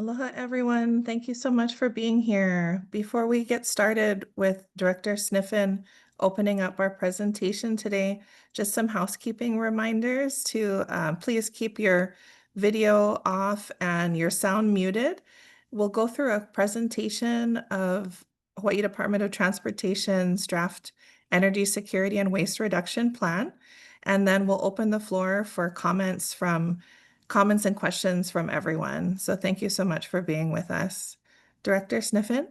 Aloha, everyone. Thank you so much for being here. Before we get started with Director Sniffen opening up our presentation today, just some housekeeping reminders to please keep your video off and your sound muted. We'll go through a presentation of Hawaii Department of Transportation's draft Energy Security and Waste Reduction Plan, and then we'll open the floor for comments and questions from everyone. So thank you so much for being with us. Director Sniffen?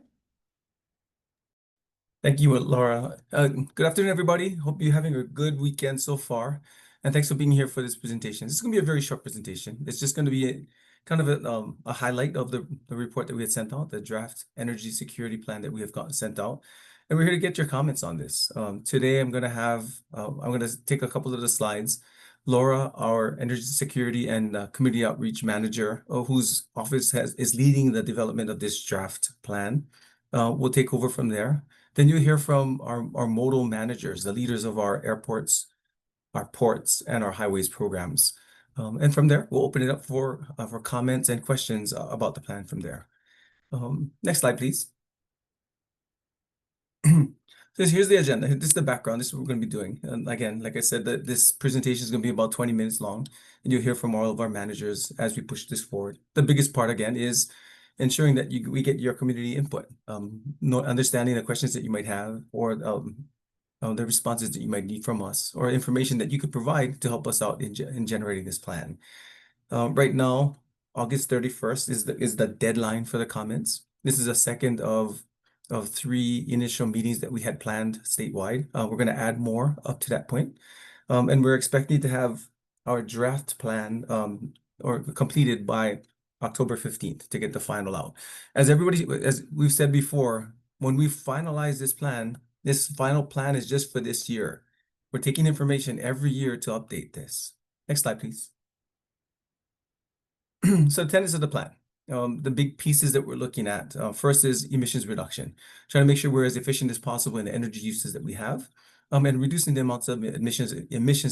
Thank you, Laura. Good afternoon, everybody. Hope you're having a good weekend so far. And thanks for being here for this presentation. This is going to be a very short presentation. It's just going to be kind of a highlight of the report that we had sent out, the draft energy security plan that we have got sent out. And we're here to get your comments on this. Today, I'm going to take a couple of the slides. Laura, our energy security and community outreach manager, whose office is leading the development of this draft plan, will take over from there. Then you'll hear from our modal managers, the leaders of our airports, our ports, and our highways programs. And from there, we'll open it up for comments and questions about the plan from there. Next slide, please. So here's the agenda. This is the background. This is what we're going to be doing. And again, like I said, this presentation is going to be about 20 minutes long, and you'll hear from all of our managers as we push this forward. The biggest part, again, is ensuring that we get your community input, understanding the questions that you might have, or the responses that you might need from us, or information that you could provide to help us out in generating this plan. Right now, August 31st is the deadline for the comments. This is a second of 3 initial meetings that we had planned statewide. We're going to add more up to that point. And we're expecting to have our draft plan or completed by October 15th to get the final out. As we've said before, when we finalize this final plan is just for this year. We're taking information every year to update this. Next slide, please. So tenets of the plan. The big pieces that we're looking at, first is emissions reduction. Trying to make sure we're as efficient as possible in the energy uses that we have, and reducing the amounts of emissions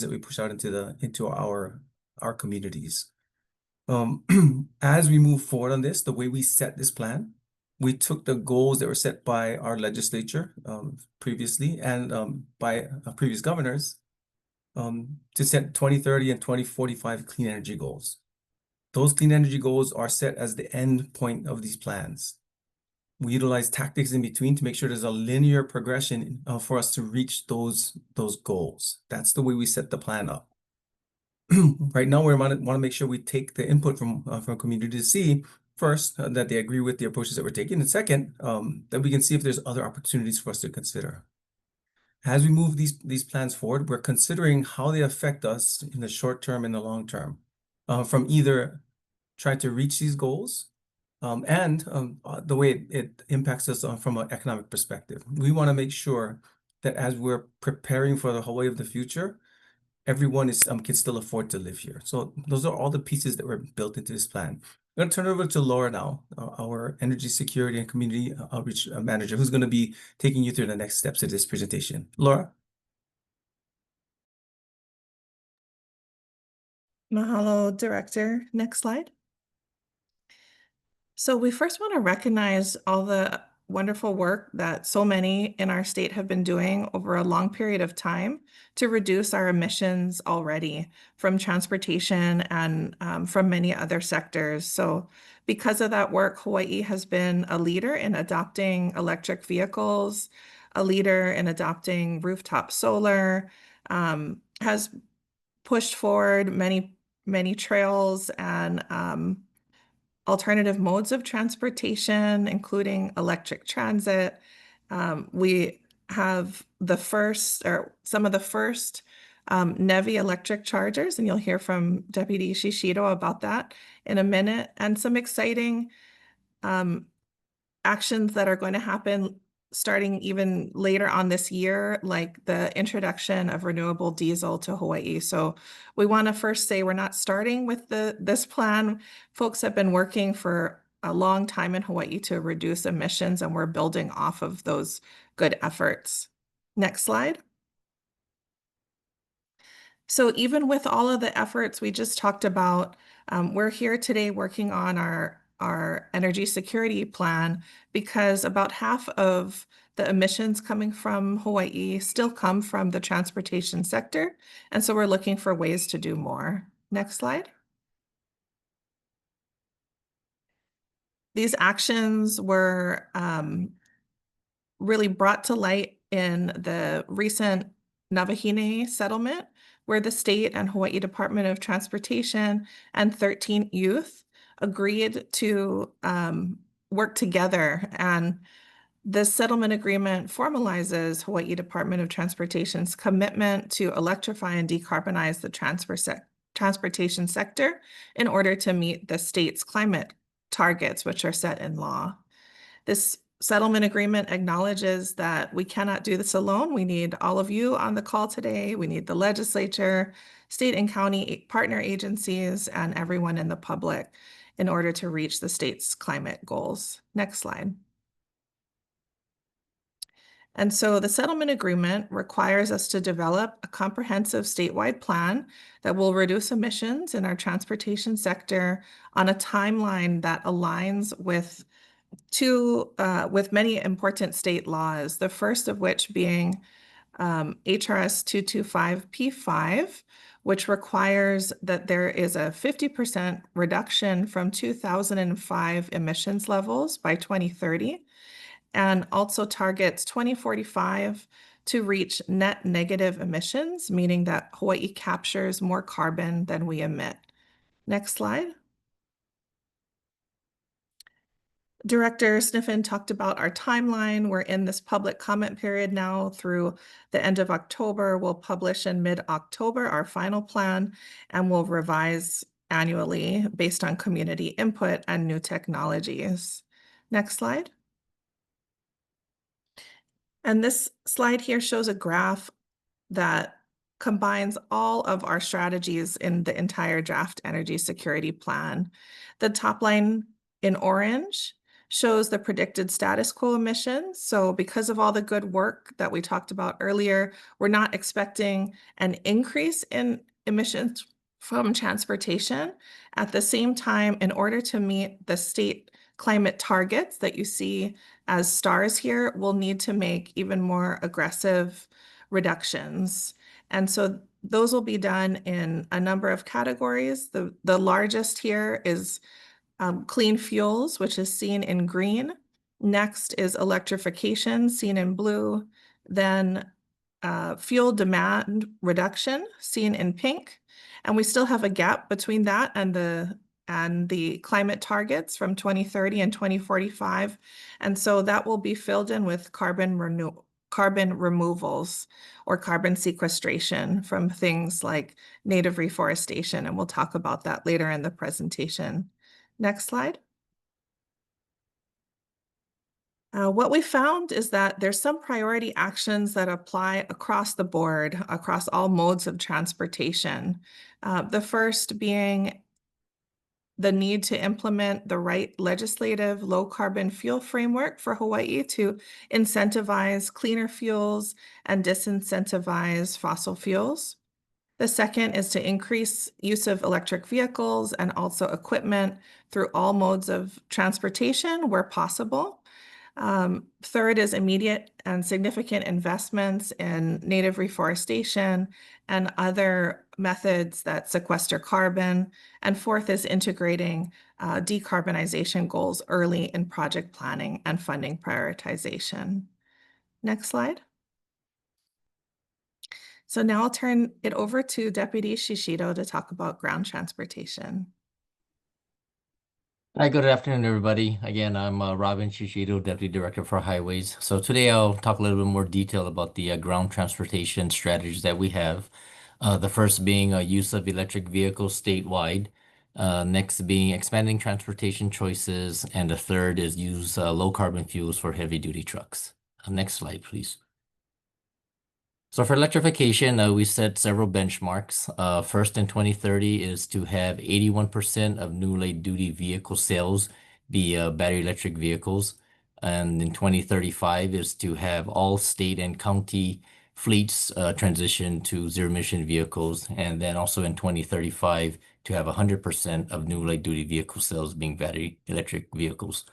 that we push out into our communities. As we move forward on this, the way we set this plan, we took the goals that were set by our legislature previously and by previous governors to set 2030 and 2045 clean energy goals. Those clean energy goals are set as the end point of these plans. We utilize tactics in between to make sure there's a linear progression for us to reach those goals. That's the way we set the plan up. Right now, we want to make sure we take the input from community to see first that they agree with the approaches that we're taking, and second, that we can see if there's other opportunities for us to consider. As we move these plans forward, we're considering how they affect us in the short term and the long term, from either trying to reach these goals and the way it impacts us from an economic perspective. We want to make sure that as we're preparing for the Hawaii of the future, everyone can still afford to live here. So those are all the pieces that were built into this plan. I'm going to turn it over to Laura now, our Energy Security and Community Outreach Manager, who's going to be taking you through the next steps of this presentation. Laura? Mahalo, Director. Next slide. So we first want to recognize all the wonderful work that so many in our state have been doing over a long period of time to reduce our emissions already from transportation and from many other sectors. So because of that work, Hawaii has been a leader in adopting electric vehicles, a leader in adopting rooftop solar, has pushed forward many trails and alternative modes of transportation, including electric transit. We have some of the first NEVI electric chargers, and you'll hear from Deputy Shishido about that in a minute, and some exciting actions that are going to happen starting even later on this year, like the introduction of renewable diesel to Hawaii. So we want to first say we're not starting with this plan. Folks have been working for a long time in Hawaii to reduce emissions, and we're building off of those good efforts. Next slide. So even with all of the efforts we just talked about, we're here today working on our our energy security plan because about half of the emissions coming from Hawaii still come from the transportation sector. And so we're looking for ways to do more. Next slide. These actions were really brought to light in the recent Navahine settlement, where the state and Hawaii Department of Transportation and 13 youth agreed to work together. And this settlement agreement formalizes Hawaii Department of Transportation's commitment to electrify and decarbonize the transportation sector in order to meet the state's climate targets, which are set in law. This settlement agreement acknowledges that we cannot do this alone. We need all of you on the call today. We need the legislature, state and county partner agencies, and everyone in the public in order to reach the state's climate goals. Next slide. And so the settlement agreement requires us to develop a comprehensive statewide plan that will reduce emissions in our transportation sector on a timeline that aligns with many important state laws, the first of which being HRS 225P5, which requires that there is a 50% reduction from 2005 emissions levels by 2030, and also targets 2045 to reach net negative emissions, meaning that Hawaii captures more carbon than we emit. Next slide. Director Sniffen talked about our timeline. We're in this public comment period now through the end of October. We'll publish in mid-October our final plan, and we'll revise annually based on community input and new technologies. Next slide. And this slide here shows a graph that combines all of our strategies in the entire draft energy security plan. The top line in orange shows the predicted status quo emissions. So because of all the good work that we talked about earlier, we're not expecting an increase in emissions from transportation. At the same time, in order to meet the state climate targets that you see as stars here, we'll need to make even more aggressive reductions. And so those will be done in a number of categories. The largest here is clean fuels, which is seen in green. Next is electrification, seen in blue. Then fuel demand reduction, seen in pink. And we still have a gap between that and the climate targets from 2030 and 2045. And so that will be filled in with carbon removals or carbon sequestration from things like native reforestation. And we'll talk about that later in the presentation. Next slide. What we found is that there's some priority actions that apply across the board, across all modes of transportation. The first being the need to implement the right legislative low carbon fuel framework for Hawaii to incentivize cleaner fuels and disincentivize fossil fuels. The second is to increase use of electric vehicles and also equipment through all modes of transportation where possible. Third is immediate and significant investments in native reforestation and other methods that sequester carbon. And fourth is integrating decarbonization goals early in project planning and funding prioritization. Next slide. So now I'll turn it over to Deputy Shishido to talk about ground transportation. Hi, good afternoon, everybody. Again, I'm Robin Shishido, Deputy Director for Highways. So today I'll talk a little bit more detail about the ground transportation strategies that we have. The first being use of electric vehicles statewide. Next being expanding transportation choices. And the third is use low carbon fuels for heavy duty trucks. Next slide, please. So for electrification, we set several benchmarks. First in 2030 is to have 81% of new light-duty vehicle sales be battery electric vehicles. And in 2035 is to have all state and county fleets transition to zero-emission vehicles. And then also in 2035 to have 100% of new light-duty vehicle sales being battery electric vehicles.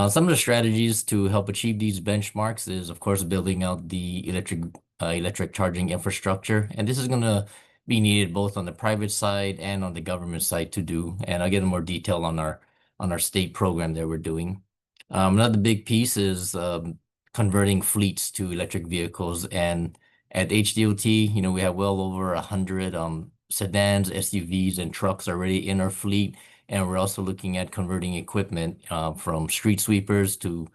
Some of the strategies to help achieve these benchmarks is, of course, building out the electric charging infrastructure. And this is going to be needed both on the private side and on the government side to do. And I'll get more detail on our state program that we're doing. Another big piece is converting fleets to electric vehicles. And at HDOT, we have well over 100 sedans, SUVs, and trucks already in our fleet. And we're also looking at converting equipment from street sweepers to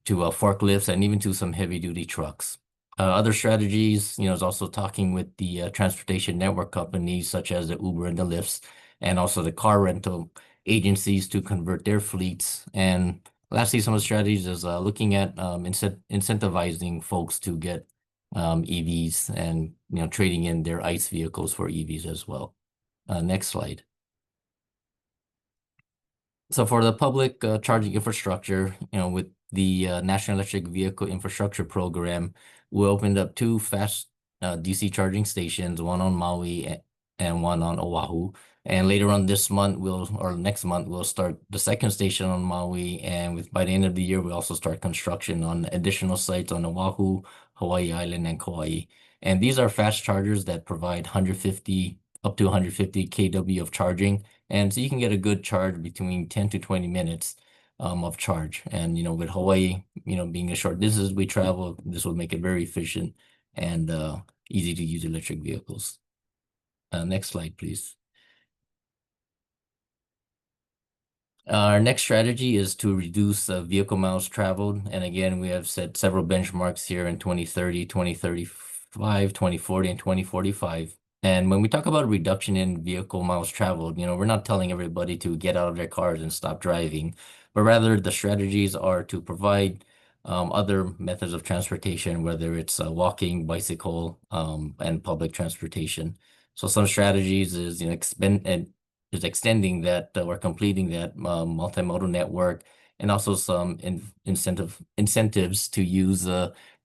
forklifts and even to some heavy duty trucks. Other strategies, is also talking with the transportation network companies such as the Uber and the Lyfts, and also the car rental agencies to convert their fleets. And lastly, some of the strategies is looking at incentivizing folks to get EVs and trading in their ICE vehicles for EVs as well. Next slide. So for the public charging infrastructure, with the National Electric Vehicle Infrastructure Program, we opened up 2 fast DC charging stations, one on Maui and one on Oahu. And later on this month, next month, we'll start the second station on Maui. And by the end of the year, we'll also start construction on additional sites on Oahu, Hawaii Island, and Kauai. And these are fast chargers that provide up to 150 kW of charging. And so you can get a good charge between 10 to 20 minutes of charge. And, with Hawaii, being a short distance we travel, this will make it very efficient and easy to use electric vehicles. Next slide, please. Our next strategy is to reduce vehicle miles traveled. And again, we have set several benchmarks here in 2030, 2035, 2040, and 2045. And when we talk about reduction in vehicle miles traveled, we're not telling everybody to get out of their cars and stop driving, but rather the strategies are to provide other methods of transportation, whether it's walking, bicycle, and public transportation. So some strategies is extending that or completing that multimodal network, and also some incentives to use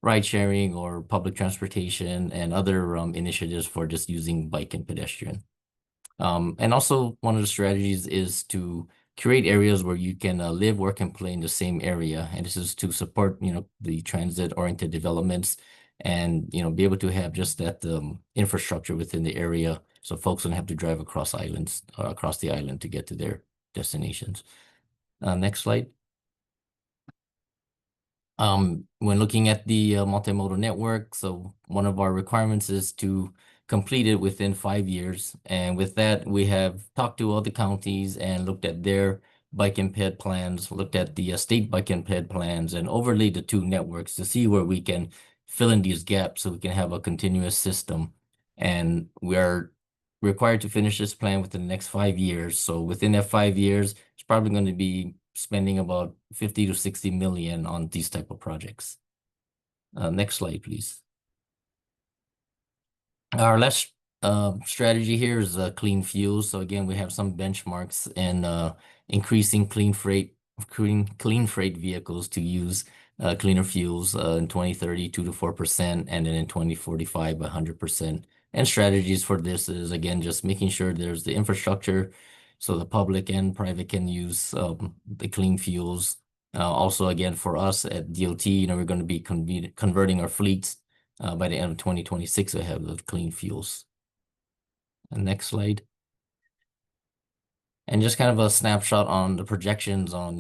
ride sharing or public transportation and other initiatives for just using bike and pedestrian. And also one of the strategies is to create areas where you can live, work, and play in the same area. And this is to support, the transit-oriented developments and, be able to have just that infrastructure within the area so folks don't have to drive across the island to get to their destinations. Next slide. When looking at the multimodal network, so one of our requirements is to complete it within 5 years. And with that, we have talked to all the counties and looked at their bike and ped plans, looked at the state bike and ped plans, and overlaid the 2 networks to see where we can fill in these gaps so we can have a continuous system. And we are required to finish this plan within the next 5 years. So within that 5 years, it's probably going to be spending about 50 to 60 million on these type of projects. Next slide, please. Our last strategy here is clean fuels. So again, we have some benchmarks in increasing clean freight vehicles to use cleaner fuels in 2030, 2 to 4%, and then in 2045, 100%. And strategies for this is, again, just making sure there's the infrastructure so the public and private can use the clean fuels. Also, again, for us at DOT, we're going to be converting our fleets by the end of 2026. We have the clean fuels. And next slide. And just kind of a snapshot on the projections on,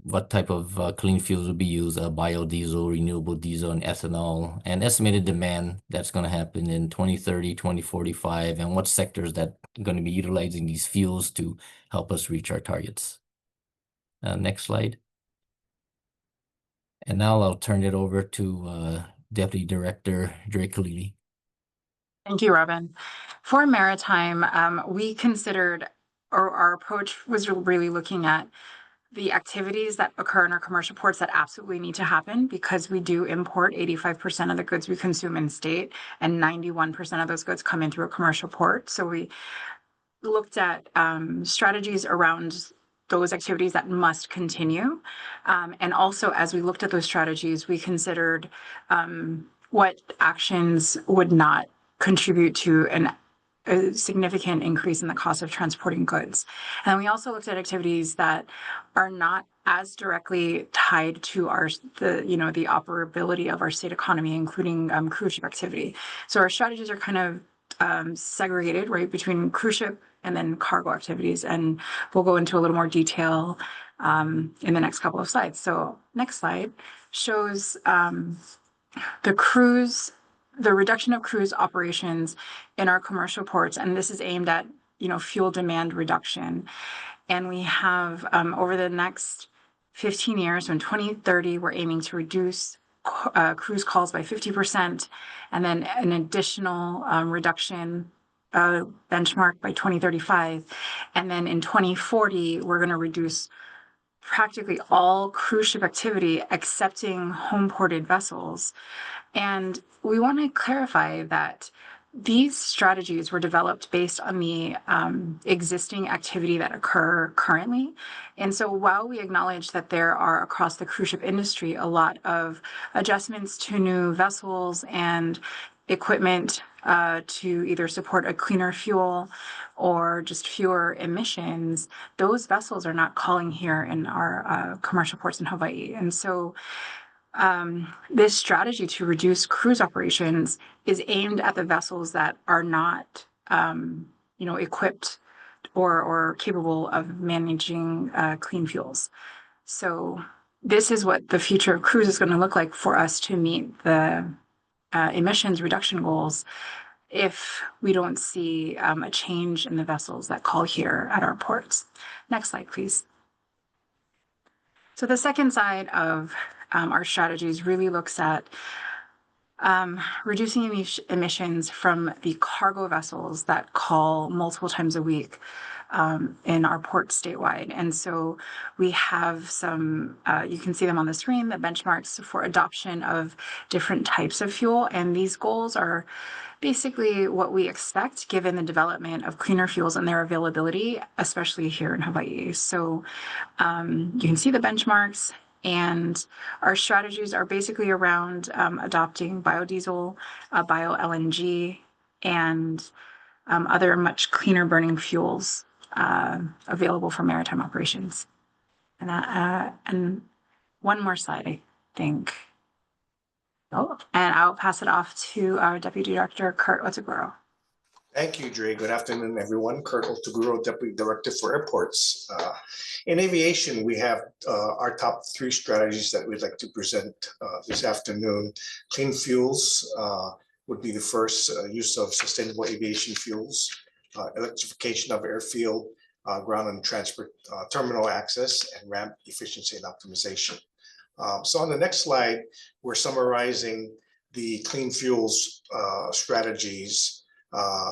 what type of clean fuels will be used, biodiesel, renewable diesel, and ethanol, and estimated demand that's going to happen in 2030, 2045, and what sectors that are going to be utilizing these fuels to help us reach our targets. Next slide. And now I'll turn it over to Deputy Director Drake Khalili. Thank you, Robin. For maritime, we considered, or our approach was really looking at the activities that occur in our commercial ports that absolutely need to happen, because we do import 85% of the goods we consume in state, and 91% of those goods come in through a commercial port. So we looked at strategies around those activities that must continue. And also, as we looked at those strategies, we considered what actions would not contribute to a significant increase in the cost of transporting goods. And we also looked at activities that are not as directly tied to the operability of our state economy, including cruise ship activity. So our strategies are kind of segregated, right, between cruise ship and then cargo activities. And we'll go into a little more detail in the next couple of slides. So next slide shows the reduction of cruise operations in our commercial ports, and this is aimed at fuel demand reduction. And we have over the next 15 years, so in 2030, we're aiming to reduce cruise calls by 50%, and then an additional reduction benchmark by 2035. And then in 2040, we're going to reduce practically all cruise ship activity, excepting home ported vessels. And we want to clarify that these strategies were developed based on the existing activity that occur currently. And so while we acknowledge that there are across the cruise ship industry a lot of adjustments to new vessels and equipment to either support a cleaner fuel or just fewer emissions, those vessels are not calling here in our commercial ports in Hawaii. And so this strategy to reduce cruise operations is aimed at the vessels that are not, equipped or capable of managing clean fuels. So this is what the future of cruise is going to look like for us to meet the emissions reduction goals if we don't see a change in the vessels that call here at our ports. Next slide, please. So the second side of our strategies really looks at reducing emissions from the cargo vessels that call multiple times a week in our ports statewide. And so we have some, you can see them on the screen, the benchmarks for adoption of different types of fuel. And these goals are basically what we expect given the development of cleaner fuels and their availability, especially here in Hawaii. So you can see the benchmarks, and our strategies are basically around adopting biodiesel, bio-LNG, and other much cleaner burning fuels available for maritime operations. And one more slide, I think. Oh, and I'll pass it off to our Deputy Director, Kurt Otaguro. Thank you, Dre. Good afternoon, everyone. Kurt Otaguro, Deputy Director for Airports. In aviation, we have our top 3 strategies that we'd like to present this afternoon. Clean fuels would be the first, use of sustainable aviation fuels, electrification of airfield, ground and transport terminal access, and ramp efficiency and optimization. So on the next slide, we're summarizing the clean fuels strategies.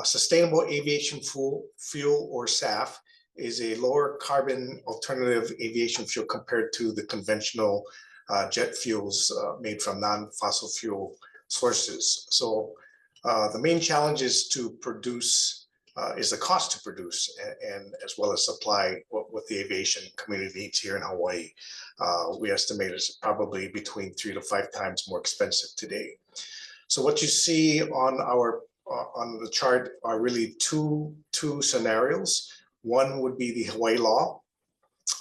Sustainable aviation fuel, or SAF, is a lower carbon alternative aviation fuel compared to the conventional jet fuels made from non-fossil fuel sources. So the main challenge is to produce, is the cost to produce, and as well as supply what the aviation community needs here in Hawaii. We estimate it's probably between 3 to 5 times more expensive today. So what you see on the chart are really two scenarios. One would be the Hawaii law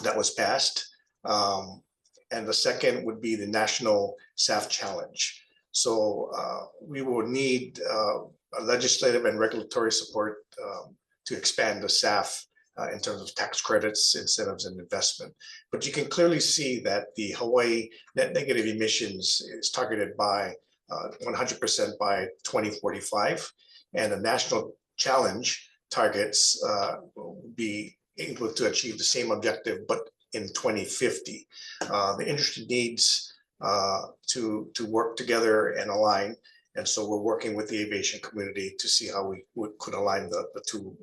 that was passed, and the second would be the National SAF Challenge. So we will need legislative and regulatory support to expand the SAF in terms of tax credits, incentives, and investment. But you can clearly see that the Hawaii net negative emissions is targeted by 100% by 2045, and the National Challenge targets will be able to achieve the same objective, but in 2050. The industry needs to work together and align, and so we're working with the aviation community to see how we could align the 2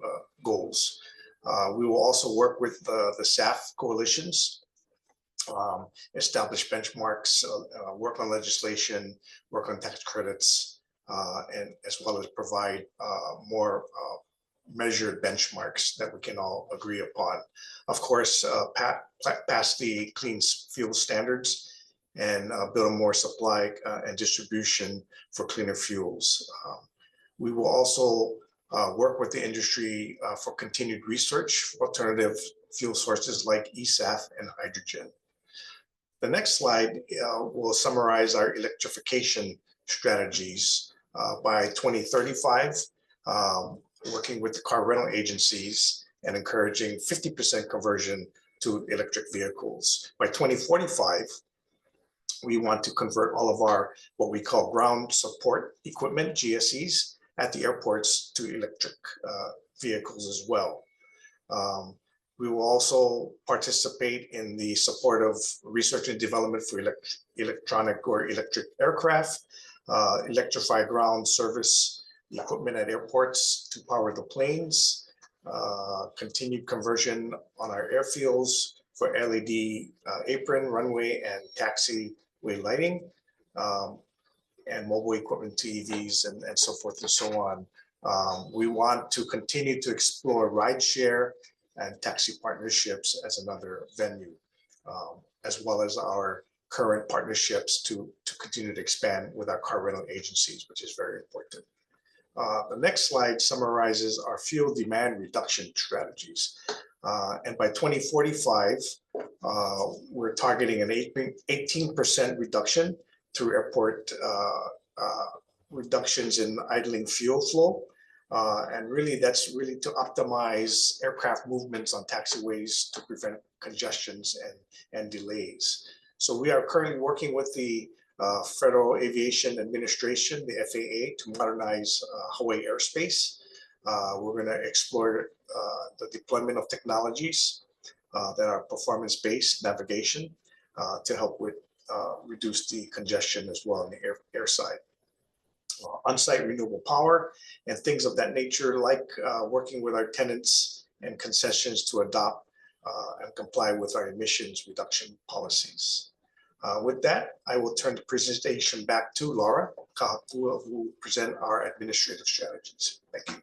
goals. We will also work with the SAF coalitions, establish benchmarks, work on legislation, work on tax credits, and as well as provide more measured benchmarks that we can all agree upon. Of course, pass the clean fuel standards and build more supply and distribution for cleaner fuels. We will also work with the industry for continued research for alternative fuel sources like eSAF and hydrogen. The next slide will summarize our electrification strategies by 2035, working with the car rental agencies and encouraging 50% conversion to electric vehicles. By 2045, we want to convert all of our what we call ground support equipment, GSEs, at the airports to electric vehicles as well. We will also participate in the support of research and development for electronic or electric aircraft, electrify ground service equipment at airports to power the planes, continued conversion on our airfields for LED apron, runway, and taxiway lighting, and mobile equipment to EVs and so forth and so on. We want to continue to explore rideshare and taxi partnerships as another venue, as well as our current partnerships to continue to expand with our car rental agencies, which is very important. The next slide summarizes our fuel demand reduction strategies. And by 2045, we're targeting an 18% reduction through airport reductions in idling fuel flow. And really, that's really to optimize aircraft movements on taxiways to prevent congestions and delays. So we are currently working with the Federal Aviation Administration, the FAA, to modernize Hawaii airspace. We're going to explore the deployment of technologies that are performance-based navigation to help with reduce the congestion as well on the air side. On-site renewable power and things of that nature, like working with our tenants and concessions to adopt and comply with our emissions reduction policies. With that, I will turn the presentation back to Laura Kahakua, who will present our administrative strategies. Thank you.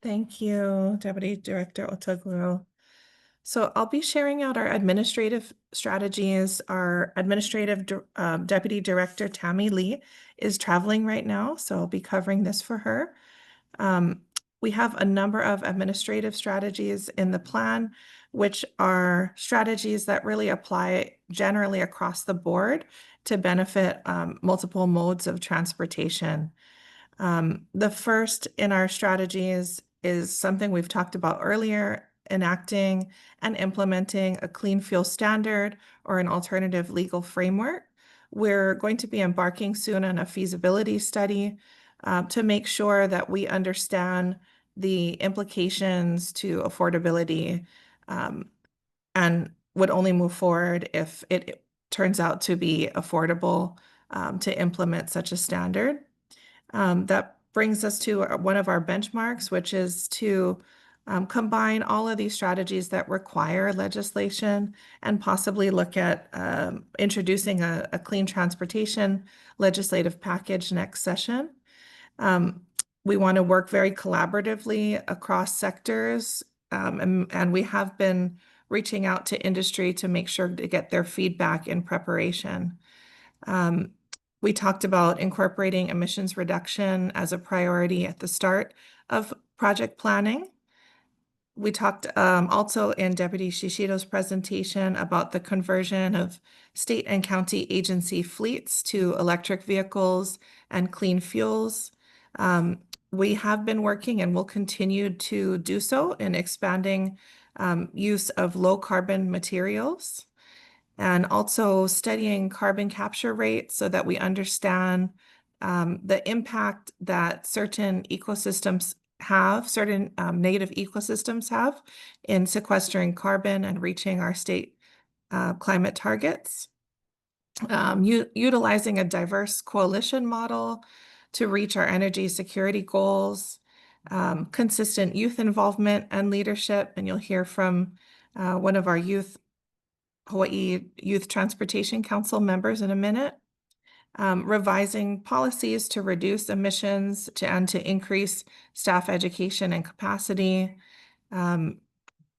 Thank you, Deputy Director Otagluro. So I'll be sharing out our administrative strategies. Our administrative Deputy Director, Tammy Lee, is traveling right now, so I'll be covering this for her. We have a number of administrative strategies in the plan, which are strategies that really apply generally across the board to benefit multiple modes of transportation. The first in our strategies is something we've talked about earlier: enacting and implementing a clean fuel standard or an alternative legal framework. We're going to be embarking soon on a feasibility study to make sure that we understand the implications to affordability and would only move forward if it turns out to be affordable to implement such a standard. That brings us to one of our benchmarks, which is to combine all of these strategies that require legislation and possibly look at introducing a clean transportation legislative package next session. We want to work very collaboratively across sectors, and we have been reaching out to industry to make sure to get their feedback in preparation. We talked about incorporating emissions reduction as a priority at the start of project planning. We talked also in Deputy Shishido's presentation about the conversion of state and county agency fleets to electric vehicles and clean fuels. We have been working and will continue to do so in expanding use of low carbon materials, and also studying carbon capture rates so that we understand the impact that certain ecosystems have, certain native ecosystems have in sequestering carbon and reaching our state climate targets. Utilizing a diverse coalition model to reach our energy security goals, consistent youth involvement and leadership, and you'll hear from one of our Hawaii Youth Transportation Council members in a minute. Revising policies to reduce emissions and to increase staff education and capacity,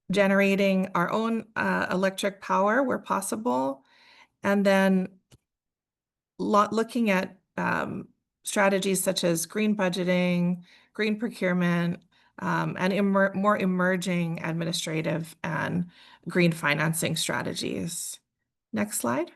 generating our own electric power where possible, and then looking at strategies such as green budgeting, green procurement, and more emerging administrative and green financing strategies. Next slide.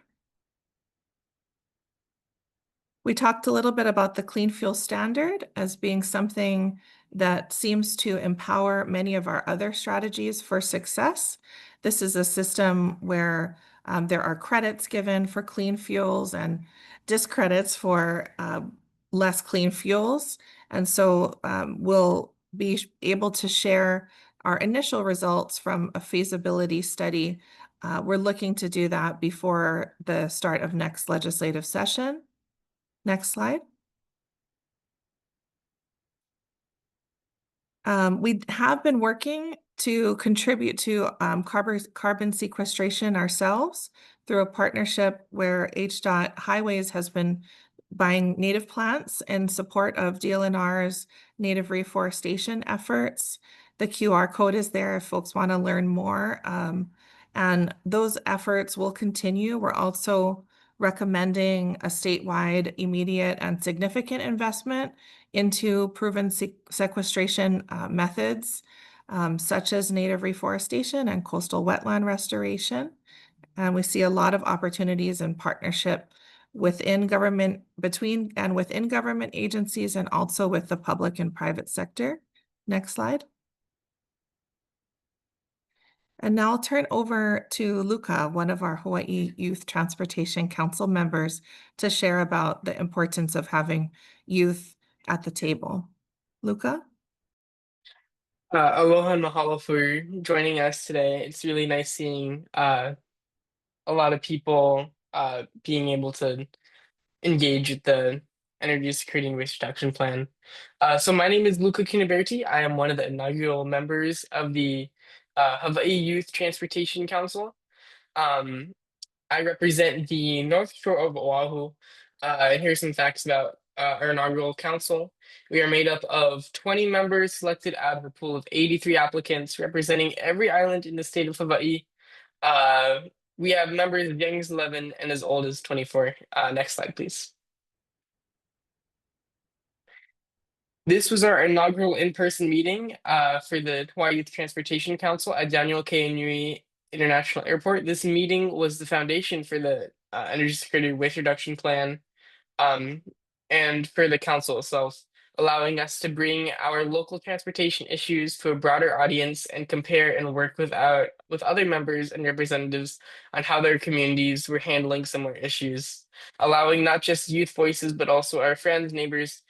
We talked a little bit about the Clean Fuel Standard as being something that seems to empower many of our other strategies for success. This is a system where there are credits given for clean fuels and discredits for less clean fuels. And so we'll be able to share our initial results from a feasibility study. We're looking to do that before the start of next legislative session. Next slide. We have been working to contribute to carbon sequestration ourselves through a partnership where HDOT Highways has been buying native plants in support of DLNR's native reforestation efforts. The QR code is there if folks want to learn more. And those efforts will continue. We're also recommending a statewide, immediate, and significant investment into proven sequestration methods, such as native reforestation and coastal wetland restoration. And we see a lot of opportunities in partnership within government, between and within government agencies, and also with the public and private sector. Next slide. And now I'll turn over to Luca, one of our Hawaii Youth Transportation Council members, to share about the importance of having youth at the table. Luca? Aloha and mahalo for joining us today. It's really nice seeing a lot of people being able to engage with the Energy Security and Waste Reduction Plan. So my name is Luca Kinaberti. I am one of the inaugural members of the Hawaii Youth Transportation Council. I represent the North Shore of Oahu. And here's some facts about our inaugural council. We are made up of 20 members selected out of a pool of 83 applicants representing every island in the state of Hawaii. We have members as young as 11 and as old as 24. Next slide, please. This was our inaugural in-person meeting for the Hawaii Youth Transportation Council at Daniel K. Inouye International Airport. This meeting was the foundation for the Energy Security Waste Reduction Plan and for the council itself, allowing us to bring our local transportation issues to a broader audience and compare and work with other members and representatives on how their communities were handling similar issues, allowing not just youth voices, but also our friends, neighbors,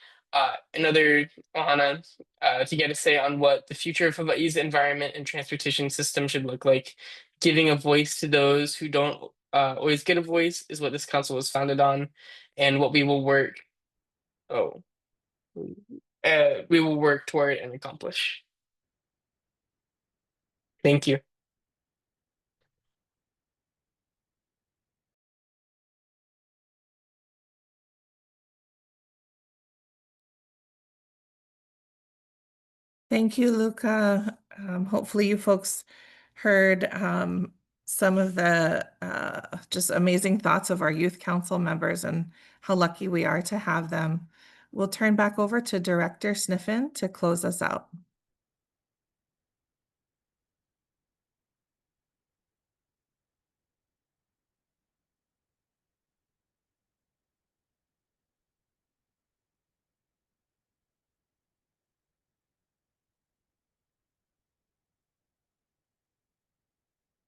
and other ohana to get a say on what the future of Hawaii's environment and transportation system should look like. Giving a voice to those who don't always get a voice is what this council was founded on, and what we will work toward and accomplish. Thank you. Thank you, Luca. Hopefully you folks heard some of the just amazing thoughts of our youth council members and how lucky we are to have them. We'll turn back over to Director Sniffen to close us out.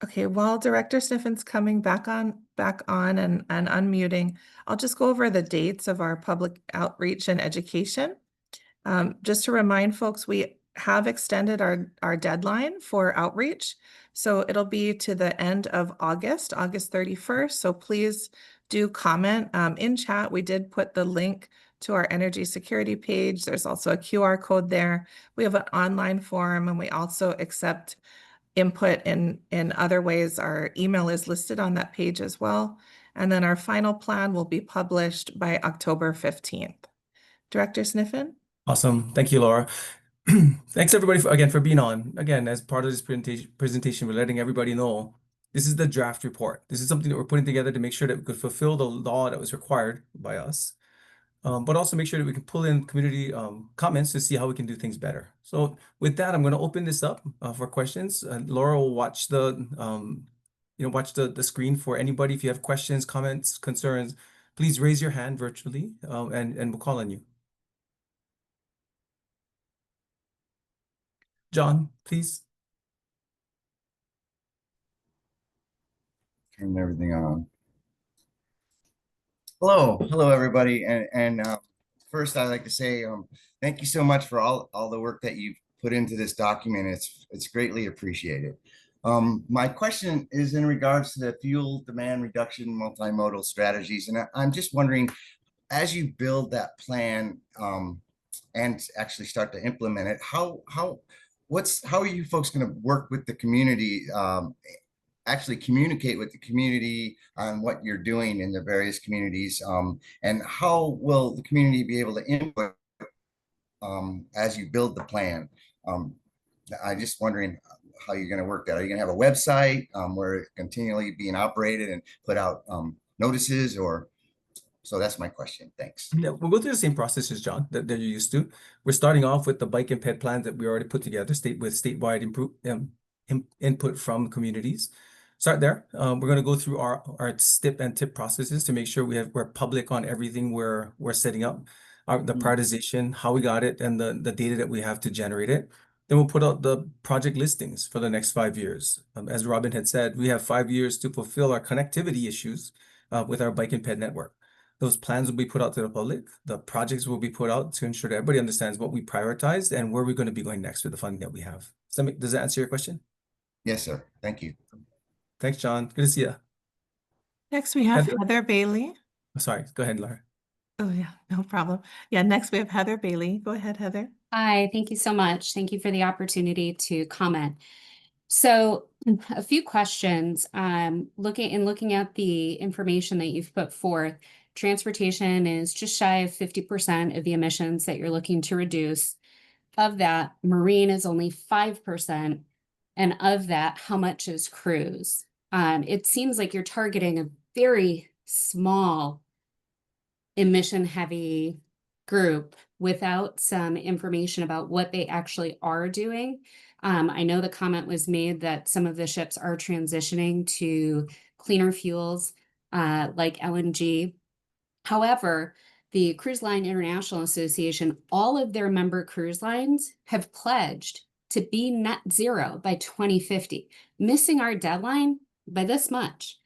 Okay, while Director Sniffen's coming back on and unmuting, I'll just go over the dates of our public outreach and education. Just to remind folks, we have extended our deadline for outreach. So it'll be to the end of August 31st. So please do comment in chat. We did put the link to our energy security page. There's also a QR code there. We have an online form, and we also accept input in other ways. Our email is listed on that page as well. And then our final plan will be published by October 15th. Director Sniffen? Awesome. Thank you, Laura. Thanks everybody again for being on. Again, as part of this presentation, we're letting everybody know this is the draft report. This is something that we're putting together to make sure that we could fulfill the law that was required by us. but also make sure that we can pull in community comments to see how we can do things better. So with that, I'm going to open this up for questions. Laura will watch the watch the screen for anybody. If you have questions, comments, concerns, please raise your hand virtually, and we'll call on you. John, please. Turn everything on. Hello, everybody. And first, I'd like to say thank you so much for all the work that you've put into this document. It's greatly appreciated. My question is in regards to the fuel demand reduction multimodal strategies, and I'm just wondering, as you build that plan and actually start to implement it, how are you folks going to work with the community? Actually communicate with the community on what you're doing in the various communities, and how will the community be able to input as you build the plan? I'm just wondering how you're going to work that. Are you going to have a website where it's continually being operated and put out notices, or? So that's my question. Thanks. Yeah, we'll go through the same processes, John, that you're used to. We're starting off with the bike and ped plans that we already put together, with statewide input from communities. Start there. We're going to go through our STIP and TIP processes to make sure we're public on everything we're setting up, the prioritization, how we got it, and the data that we have to generate it. Then we'll put out the project listings for the next 5 years. As Robin had said, we have 5 years to fulfill our connectivity issues with our bike and ped network. Those plans will be put out to the public. The projects will be put out to ensure that everybody understands what we prioritized and where we're going to be going next with the funding that we have. Does that answer your question? Yes, sir. Thank you. Thanks, John. Good to see you. Next, we have Heather? Heather Bailey. Sorry, go ahead, Laura. Oh, yeah, no problem. Yeah, next we have Heather Bailey. Go ahead, Heather. Hi, thank you so much. Thank you for the opportunity to comment. So a few questions. Looking at the information that you've put forth, transportation is just shy of 50% of the emissions that you're looking to reduce. Of that, marine is only 5%. And of that, how much is cruise? It seems like you're targeting a very small emission heavy group without some information about what they actually are doing. I know the comment was made that some of the ships are transitioning to cleaner fuels like LNG. However, the Cruise Line International Association, all of their member cruise lines have pledged to be net zero by 2050, missing our deadline by this much.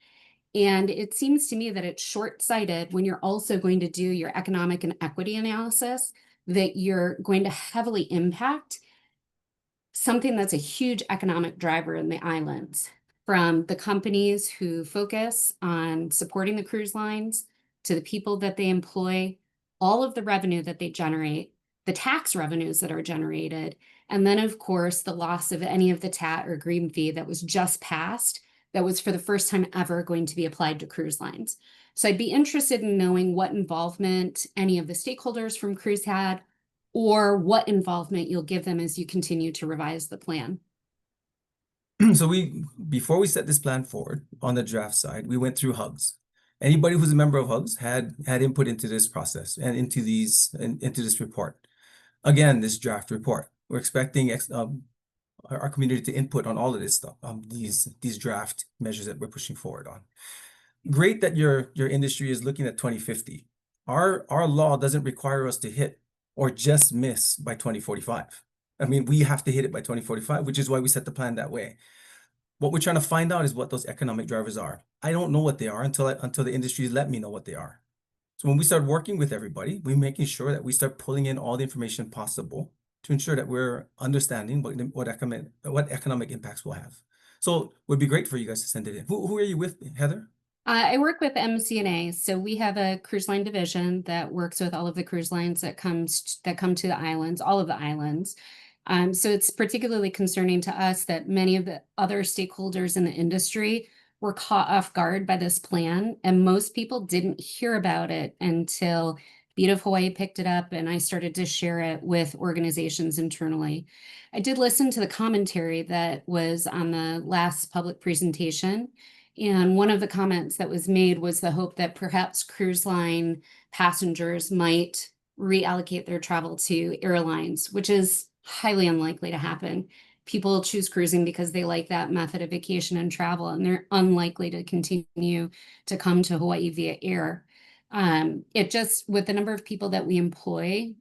And it seems to me that it's short-sighted when you're also going to do your economic and equity analysis, that you're going to heavily impact something that's a huge economic driver in the islands, from the companies who focus on supporting the cruise lines to the people that they employ, all of the revenue that they generate, the tax revenues that are generated, and then, of course, the loss of any of the TAT or green fee that was just passed, that was for the first time ever going to be applied to cruise lines. So I'd be interested in knowing what involvement any of the stakeholders from Cruise had, or what involvement you'll give them as you continue to revise the plan. So before we set this plan forward on the draft side, we went through HUGS. Anybody who's a member of HUGS had input into this process and into this report. Again, this draft report. We're expecting our community to input on all of this stuff, these draft measures that we're pushing forward on. Great that your industry is looking at 2050. Our law doesn't require us to hit or just miss by 2045. I mean, we have to hit it by 2045, which is why we set the plan that way. What we're trying to find out is what those economic drivers are. I don't know what they are until the industries let me know what they are. So when we start working with everybody, we're making sure that we start pulling in all the information possible to ensure that we're understanding what economic impacts we'll have. So it would be great for you guys to send it in. Who are you with, Heather? I work with MC&A, so we have a cruise line division that works with all of the cruise lines that come to the islands, all of the islands. So it's particularly concerning to us that many of the other stakeholders in the industry were caught off guard by this plan, and most people didn't hear about it until Beat of Hawaii picked it up and I started to share it with organizations internally. I did listen to the commentary that was on the last public presentation, And one of the comments that was made was the hope that perhaps cruise line passengers might reallocate their travel to airlines, which is highly unlikely to happen. People choose cruising because they like that method of vacation and travel, and they're unlikely to continue to come to Hawaii via air. It just, with the number of people that we employ,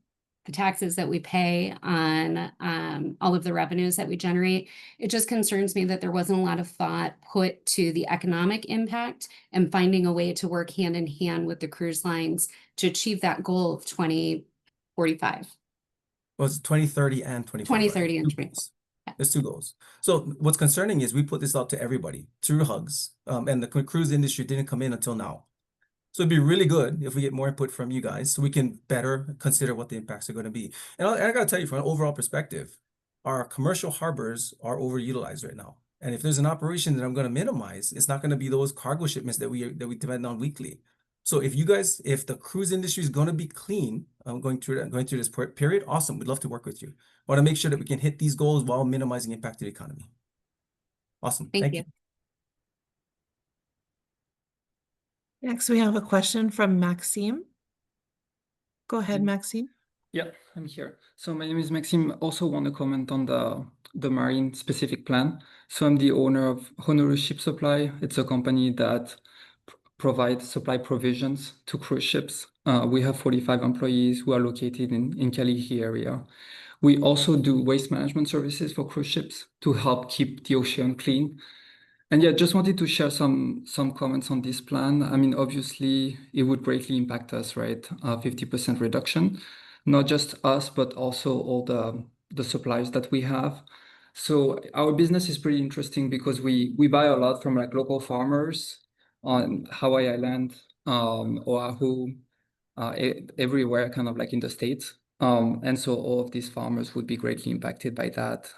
the taxes that we pay on all of the revenues that we generate, it just concerns me that there wasn't a lot of thought put to the economic impact and finding a way to work hand in hand with the cruise lines to achieve that goal of 2045. Well, it's 2030 and 2045. 2030 and Two 2045. goals. There's two goals. So what's concerning is we put this out to everybody through HUGS, and the cruise industry didn't come in until now. So it'd be really good if we get more input from you guys so we can better consider what the impacts are going to be. And I got to tell you, from an overall perspective, our commercial harbors are overutilized right now. And if there's an operation that I'm going to minimize, it's not going to be those cargo shipments that we depend on weekly. So if the cruise industry is going to be clean, going through this period, awesome. We'd love to work with you. Want to make sure that we can hit these goals while minimizing impact to the economy. Awesome. Thank you. Next, we have a question from Maxime. Go ahead, Maxime. Yeah, I'm here. So my name is Maxime. Also want to comment on the marine specific plan. So I'm the owner of Honolulu Ship Supply. It's a company that provides supply provisions to cruise ships. We have 45 employees who are located in Kalihi area. We also do waste management services for cruise ships to help keep the ocean clean. And yeah, just wanted to share some comments on this plan. I mean, obviously, it would greatly impact us, right? 50% reduction, not just us, but also all the suppliers that we have. So our business is pretty interesting because we buy a lot from like local farmers on Hawaii Island, Oahu, everywhere, kind of like in the States. And so all of these farmers would be greatly impacted by that.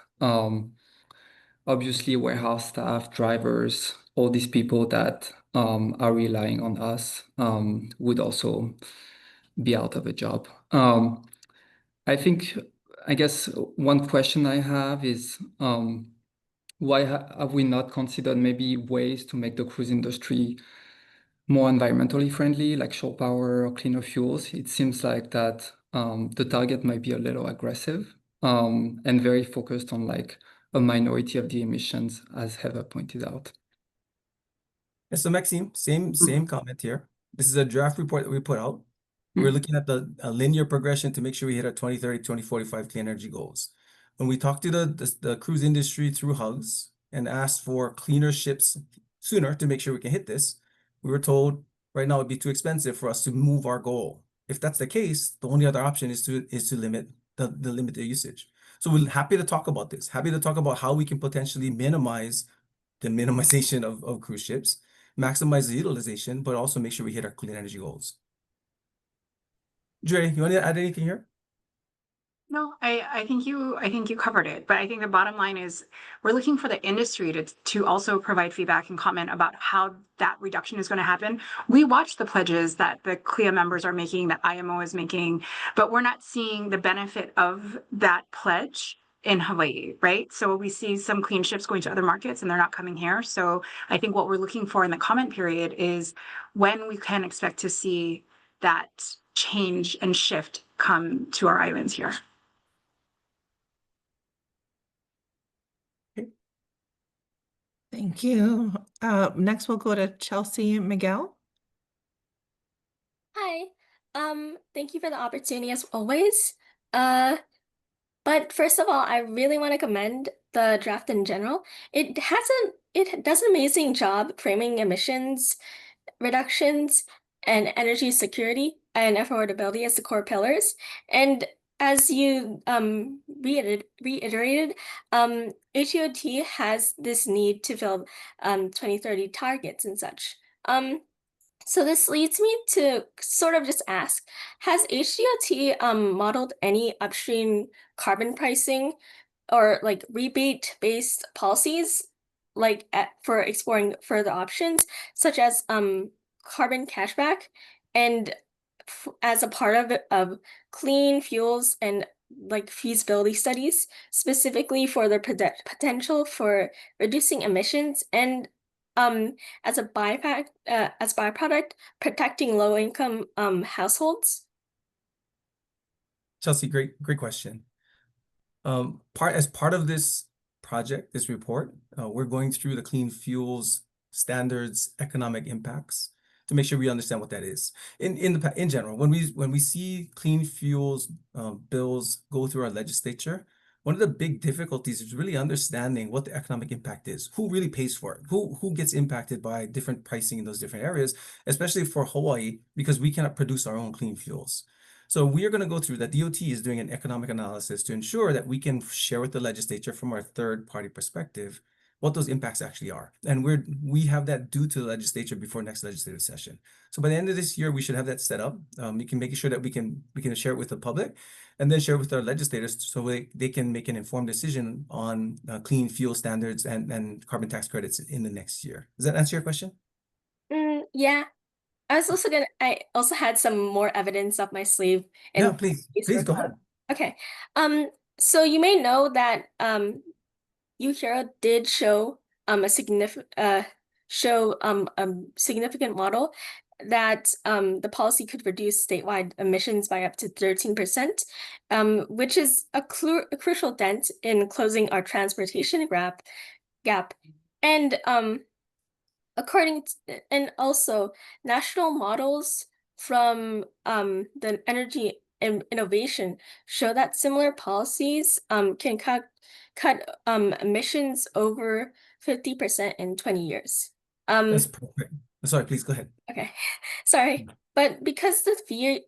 Obviously, warehouse staff, drivers, all these people that are relying on us would also be out of a job. I guess one question I have is why have we not considered maybe ways to make the cruise industry more environmentally friendly, like shore power or cleaner fuels? It seems like that the target might be a little aggressive and very focused on like a minority of the emissions, as Heather pointed out. And so Maxime, same comment here. This is a draft report that we put out. We're looking at the linear progression to make sure we hit our 2030, 2045 clean energy goals. When we talked to the cruise industry through HUGS and asked for cleaner ships sooner to make sure we can hit this, we were told right now it'd be too expensive for us to move our goal. If that's the case, the only other option is to limit the usage. So we're happy to talk about this, happy to talk about how we can potentially minimize the minimization of cruise ships, maximize the utilization, but also make sure we hit our clean energy goals. Dre, you want to add anything here? No, I think you covered it, but I think the bottom line is we're looking for the industry to also provide feedback and comment about how that reduction is going to happen. We watch the pledges that the CLIA members are making, that IMO is making, but we're not seeing the benefit of that pledge in Hawaii, right? So we see some clean ships going to other markets and they're not coming here. So I think what we're looking for in the comment period is when we can expect to see that change and shift come to our islands here. Thank you. Next, we'll go to Chelsea Miguel. Hi. Thank you for the opportunity as always. But first of all, I really want to commend the draft in general. It does an amazing job framing emissions reductions and energy security and affordability as the core pillars. And as you reiterated, HEOT has this need to fill 2030 targets and such. So this leads me to sort of just ask, has HEOT modeled any upstream carbon pricing or like rebate-based policies like for exploring further options, such as carbon cashback, and as a part of clean fuels and like feasibility studies, specifically for the potential for reducing emissions and as a byproduct, protecting low-income households? Chelsea, great question. As part of this project, this report, we're going through the clean fuels standards, economic impacts to make sure we understand what that is. In general, when we see clean fuels bills go through our legislature, one of the big difficulties is really understanding what the economic impact is. Who really pays for it? Who gets impacted by different pricing in those different areas, especially for Hawaii, because we cannot produce our own clean fuels. So we are going to go through that. DOT is doing an economic analysis to ensure that we can share with the legislature from our third-party perspective what those impacts actually are. And we have that due to the legislature before next legislative session. So by the end of this year, we should have that set up. We can make sure that we can share it with the public and then share it with our legislators so they can make an informed decision on clean fuel standards and carbon tax credits in the next year. Does that answer your question? Yeah. I also had some more evidence up my sleeve. Yeah, please go ahead. Okay. So you may know that UHERO did show a significant model that the policy could reduce statewide emissions by up to 13%, which is a crucial dent in closing our transportation gap. And and also national models from the Energy Innovation show that similar policies can cut emissions over 50% in 20 years. That's perfect. Sorry, please go ahead. Okay, sorry, but because the fee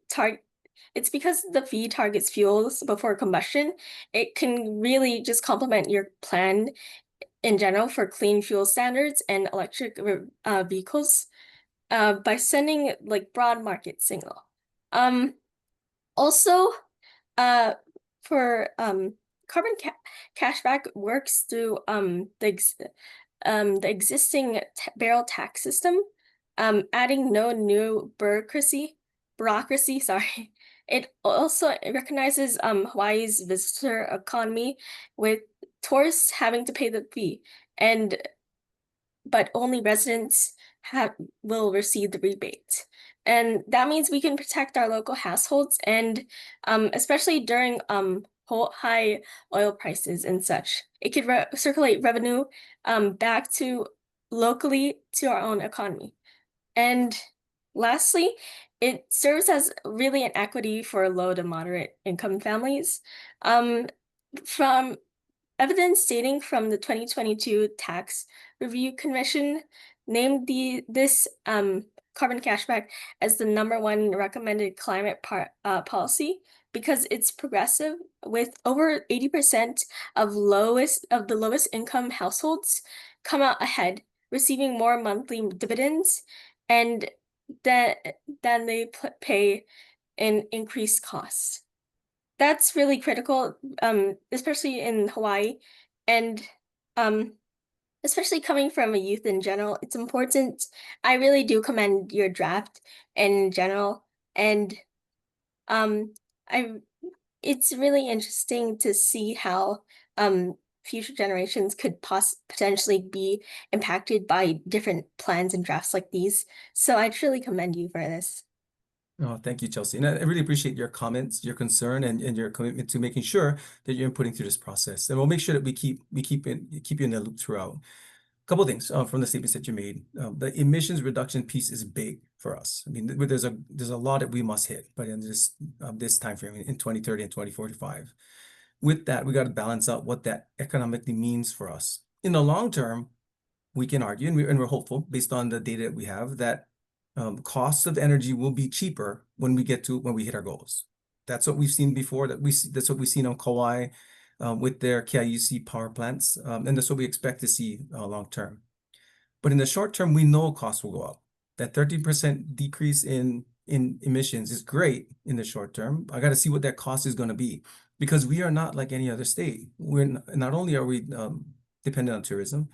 targets fuels before combustion, it can really just complement your plan in general for clean fuel standards and electric vehicles by sending like broad market signal. Also, for carbon cashback works through the existing barrel tax system, adding no new bureaucracy. Sorry. It also recognizes Hawaii's visitor economy, with tourists having to pay the fee, but only residents will receive the rebate. And that means we can protect our local households, and especially during high oil prices and such. It could circulate revenue back to locally to our own economy. And lastly, it serves as really an equity for low to moderate income families. From evidence stating from the 2022 Tax Review Commission named this carbon cashback as the #1 recommended climate policy because it's progressive, with over 80% of the lowest income households come out ahead, receiving more monthly dividends and than they pay in increased costs. That's really critical, especially in Hawaii, and especially coming from a youth in general. It's important. I really do commend your draft in general, and it's really interesting to see how future generations could potentially be impacted by different plans and drafts like these. So I truly commend you for this. Oh, thank you, Chelsea. And I really appreciate your comments, your concern, and your commitment to making sure that you're inputting through this process. And we'll make sure that we keep you in the loop throughout. A couple of things from the statements that you made. The emissions reduction piece is big for us. I mean, there's a lot that we must hit by the end of this time frame in 2030 and 2045. With that, we got to balance out what that economically means for us. In the long term, we can argue, and we're hopeful based on the data that we have, that costs of energy will be cheaper when we hit our goals. That's what we've seen before. That's what we've seen on Kauai with their KIUC power plants, and that's what we expect to see long term. But in the short term, we know costs will go up. That 13% decrease in emissions is great in the short term. I got to see what that cost is going to be, because we are not like any other state. Not only are we dependent on tourism,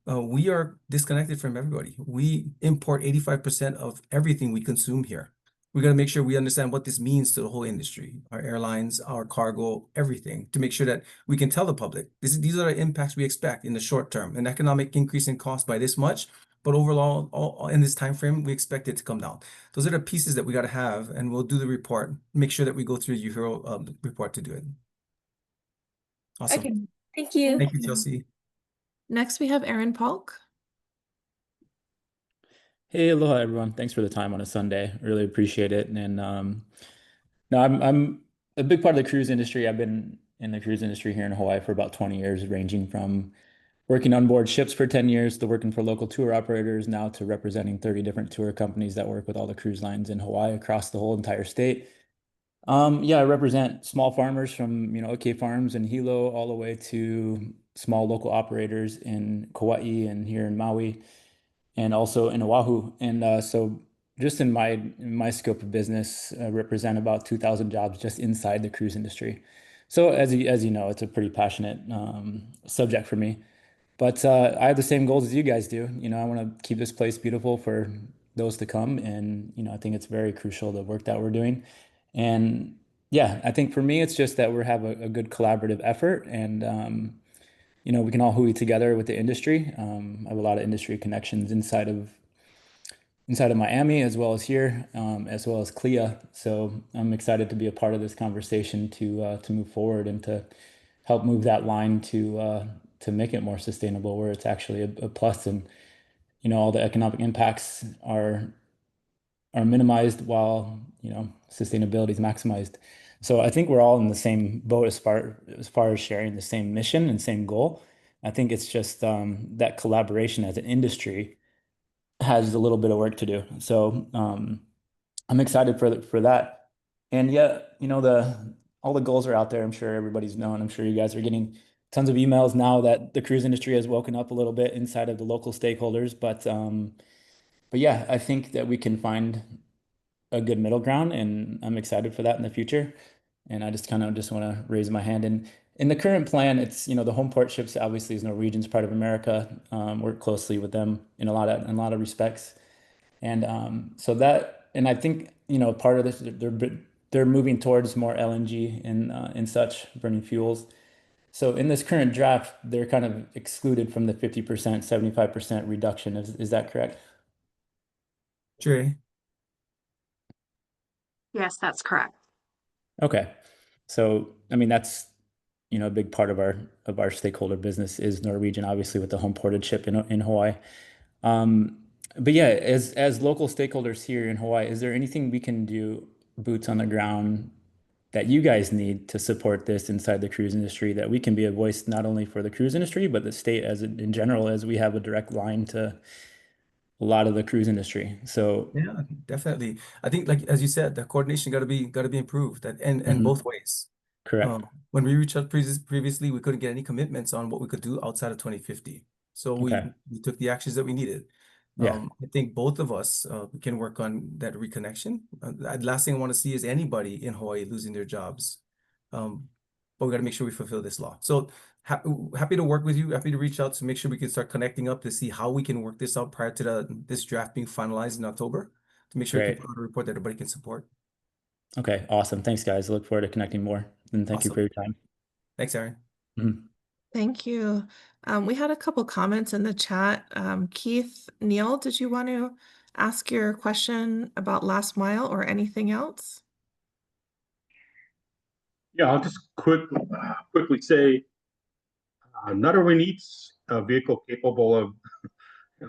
we are disconnected from everybody. We import 85% of everything we consume here. We got to make sure we understand what this means to the whole industry, our airlines, our cargo, everything, to make sure that we can tell the public, these are the impacts we expect in the short term. An economic increase in cost by this much, But overall, all in this time frame, we expect it to come down. Those are the pieces that we got to have, and we'll do the report. Make sure that we go through UHERO report to do it. Awesome. Okay, thank you. Thank you, Chelsea. Next, we have Aaron Polk. Hey, aloha everyone. Thanks for the time on a Sunday. Really appreciate it. And no, I'm a big part of the cruise industry. I've been in the cruise industry here in Hawaii for about 20 years, ranging from working on board ships for 10 years to working for local tour operators, now to representing 30 different tour companies that work with all the cruise lines in Hawaii across the whole entire state. Yeah, I represent small farmers from, OK Farms and Hilo all the way to small local operators in Kauai and here in Maui, and also in Oahu. And so just in my scope of business, I represent about 2,000 jobs just inside the cruise industry. So as you know, it's a pretty passionate subject for me. But I have the same goals as you guys do. I want to keep this place beautiful for those to come. And, I think it's very crucial, the work that we're doing. And yeah, I think for me, it's just that we have a good collaborative effort, and we can all hui together with the industry. I have a lot of industry connections inside of Miami, as well as here, as well as CLIA. So I'm excited to be a part of this conversation to move forward and to help move that line to make it more sustainable, where it's actually a plus, and all the economic impacts are minimized while sustainability is maximized. So I think we're all in the same boat as far as sharing the same mission and same goal. I think it's just that collaboration as an industry has a little bit of work to do. So I'm excited for that. And yeah, all the goals are out there. I'm sure everybody's known. I'm sure you guys are getting tons of emails now that the cruise industry has woken up a little bit inside of the local stakeholders. But yeah, I think that we can find a good middle ground, and I'm excited for that in the future. And I just want to raise my hand. And in the current plan, it's, the home port ships obviously is Norwegian's part of America. Work closely with them in a lot of respects. And so that, and I think, part of this, they're moving towards more LNG and such, burning fuels. So in this current draft, they're kind of excluded from the 50%, 75% reduction. Is that correct? Dre. Yes, that's correct. Okay. So, I mean, that's, a big part of our stakeholder business is Norwegian, obviously, with the home ported ship in Hawaii. But yeah, as local stakeholders here in Hawaii, is there anything we can do, boots on the ground, that you guys need to support this inside the cruise industry, that we can be a voice not only for the cruise industry, but the state in general, as we have a direct line to a lot of the cruise industry. So Yeah, definitely. I think, like as you said, the coordination got to be improved, and both ways. correct. When we reached out previously, we couldn't get any commitments on what we could do outside of 2050. So Okay. we took the actions that we needed. Yeah. I think both of us we can work on that reconnection. The last thing I want to see is anybody in Hawaii losing their jobs. But we got to make sure we fulfill this law. So happy to work with you. Happy to reach out to make sure we can start connecting up to see how we can work this out prior to this draft being finalized in October, to make sure we Great. can put out a report that everybody can support. Okay. Awesome. Thanks, guys. I look forward to connecting more. And thank you Awesome. for your time. Thanks, Aaron. Mhm. Thank you. We had a couple comments in the chat. Keith, Neil, did you want to ask your question about last mile or anything else? Yeah, I'll just quickly say, not everyone needs a vehicle capable of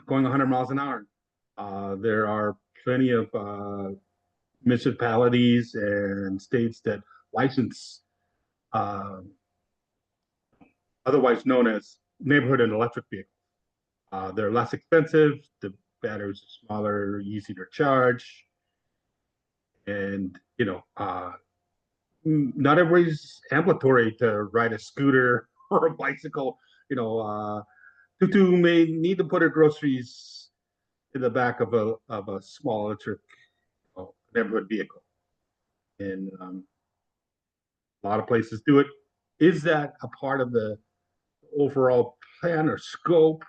going 100 miles an hour. There are plenty of municipalities and states that license, otherwise known as neighborhood and electric vehicles. They're less expensive, the batteries are smaller, easier to charge, and not everybody's ambulatory to ride a scooter or a bicycle. Tutu may need to put her groceries in the back of a small electric neighborhood vehicle, and a lot of places do it. Is that a part of the overall plan or scope?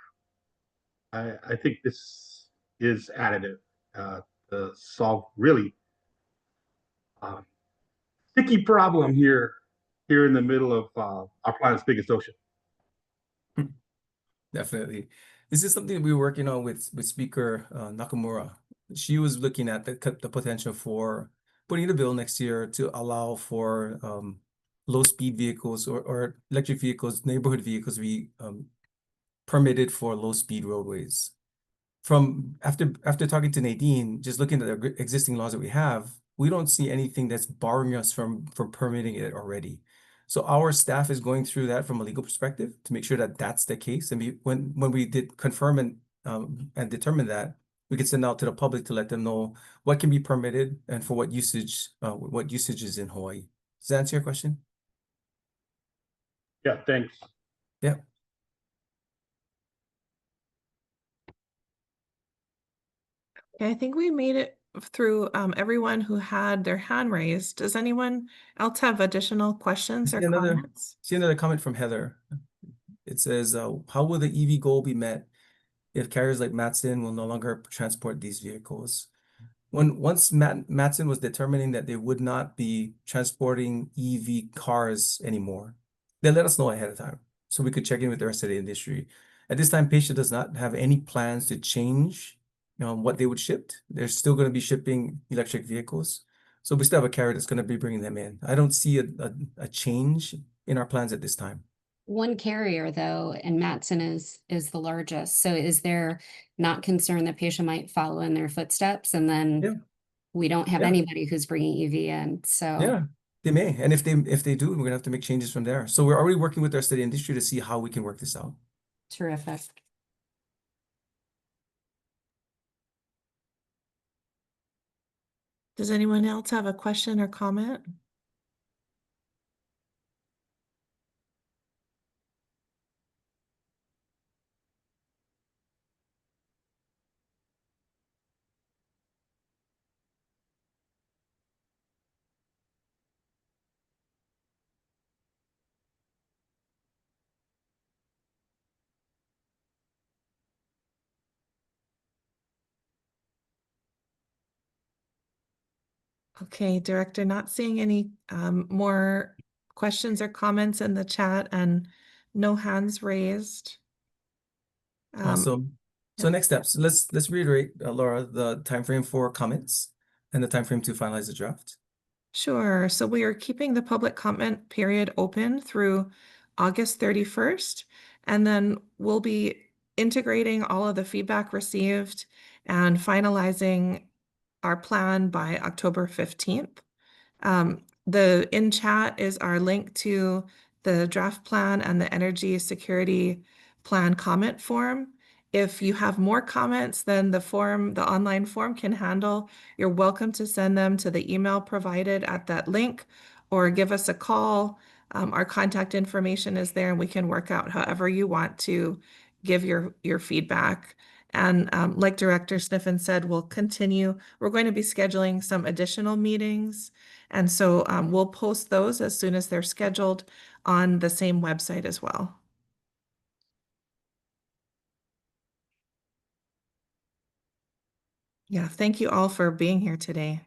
I think this is additive to solve really sticky problem here in the middle of our planet's biggest ocean. Definitely. This is something we were working on with Speaker Nakamura. She was looking at the potential for putting a bill next year to allow for low-speed vehicles or electric vehicles, neighborhood vehicles be permitted for low-speed roadways. From after talking to Nadine, just looking at the existing laws that we have, we don't see anything that's barring us from permitting it already. So our staff is going through that from a legal perspective to make sure that that's the case. And when we did confirm and determine that, we could send out to the public to let them know what can be permitted and for what usage is in Hawaii. Does that answer your question? Yeah, thanks. Yeah. Okay, I think we made it through everyone who had their hand raised. Does anyone else have additional questions or comments? See another comment from Heather. It says, how will the EV goal be met if carriers like Matson will no longer transport these vehicles? Once Matson was determining that they would not be transporting EV cars anymore, they let us know ahead of time so we could check in with the rest of the industry. At this time, Pasha does not have any plans to change what they would ship. They're still going to be shipping electric vehicles. So we still have a carrier that's going to be bringing them in. I don't see a change in our plans at this time. One carrier though, and Matson is the largest. So is there not concern that Pasha might follow in their footsteps and then we don't have anybody who's bringing EV in? So yeah, they may. And if they do, we're gonna have to make changes from there. So we're already working with our state industry to see how we can work this out. terrific. Does anyone else have a question or comment? Okay, Director, not seeing any more questions or comments in the chat and no hands raised. Awesome. So next steps, let's reiterate, Laura, the timeframe for comments and the timeframe to finalize the draft. Sure. So we are keeping the public comment period open through August 31st, and then we'll be integrating all of the feedback received and finalizing our plan by October 15th. The in chat is our link to the draft plan and the energy security plan comment form. If you have more comments than the online form can handle, you're welcome to send them to the email provided at that link or give us a call. Our contact information is there and we can work out however you want to give your feedback. And like Director Sniffen said, we'll continue. We're going to be scheduling some additional meetings. And so we'll post those as soon as they're scheduled on the same website as well. Yeah, thank you all for being here today.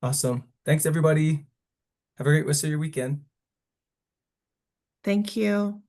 Awesome. Thanks, everybody. Have a great rest of your weekend. Thank you.